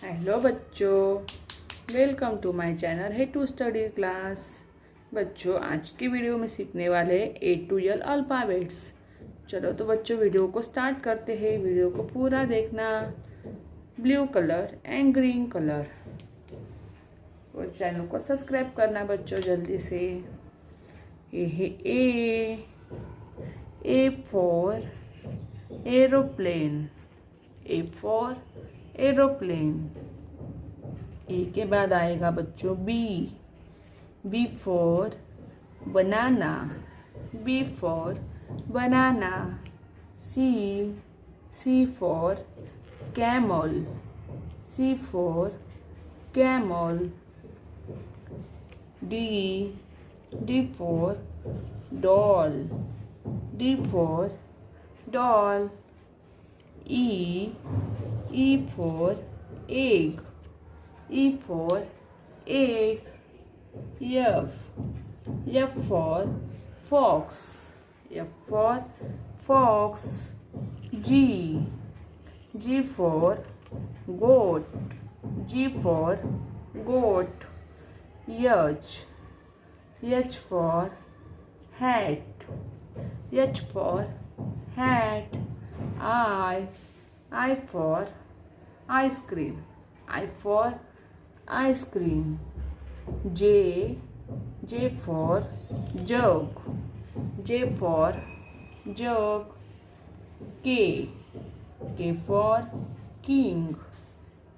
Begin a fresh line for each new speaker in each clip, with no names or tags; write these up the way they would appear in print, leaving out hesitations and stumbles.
Hello बच्चों, welcome to my channel है to study class. बच्चों, आज की वीडियो में सीखने वाले हैं ए टू एल अल्फ़ाबेट्स। चलो तो बच्चों, वीडियो को स्टार्ट करते हैं। वीडियो को पूरा देखना। Blue colour and green colour. और चैनल को सब्सक्राइब करना बच्चों जल्दी से। ये है A for aeroplane. A for aeroplane. A के बाद आएगा बच्चों B for banana. B for banana. C for camel. C for camel. D for doll. D for doll. E for egg. E for egg. F for fox. F for fox. G for goat. G for goat. H for hat. H for hat. I for ice cream. I for ice cream. J for jug. J for jug. K for king.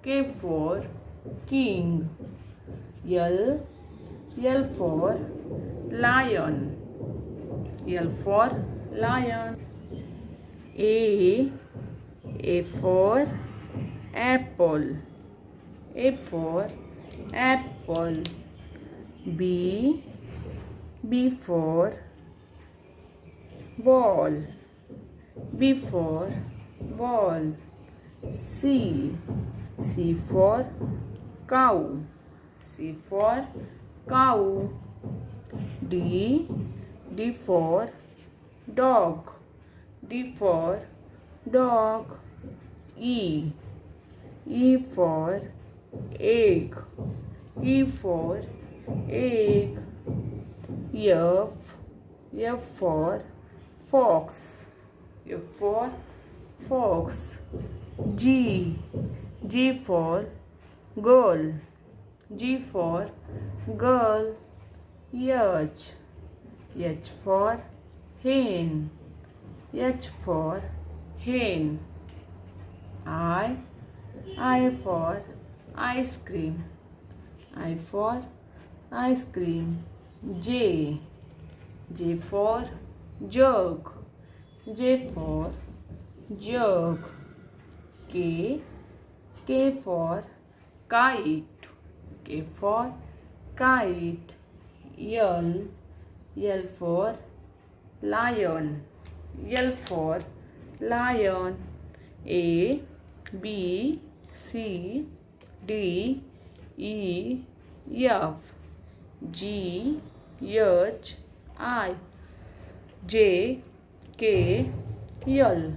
K for king. L for lion. L for lion. A for apple. A for apple. B for ball. B for ball. C for cow. C for cow. D for dog. D for dog. E for egg. E for egg. F for fox. F for fox. G for girl. G for girl. H for hen. H for hen. I for ice cream. I for ice cream. J for jug. J for jug. K for kite. K for kite. L for lion. L for lion. A B C D E F G H I J K L।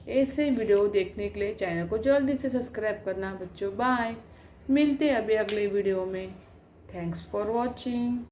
ऐसे video देखने के लिए channel को जल्दी से subscribe करना बच्चों। Bye, मिलते हैं अभी अगले वीडियो में। Thanks for watching.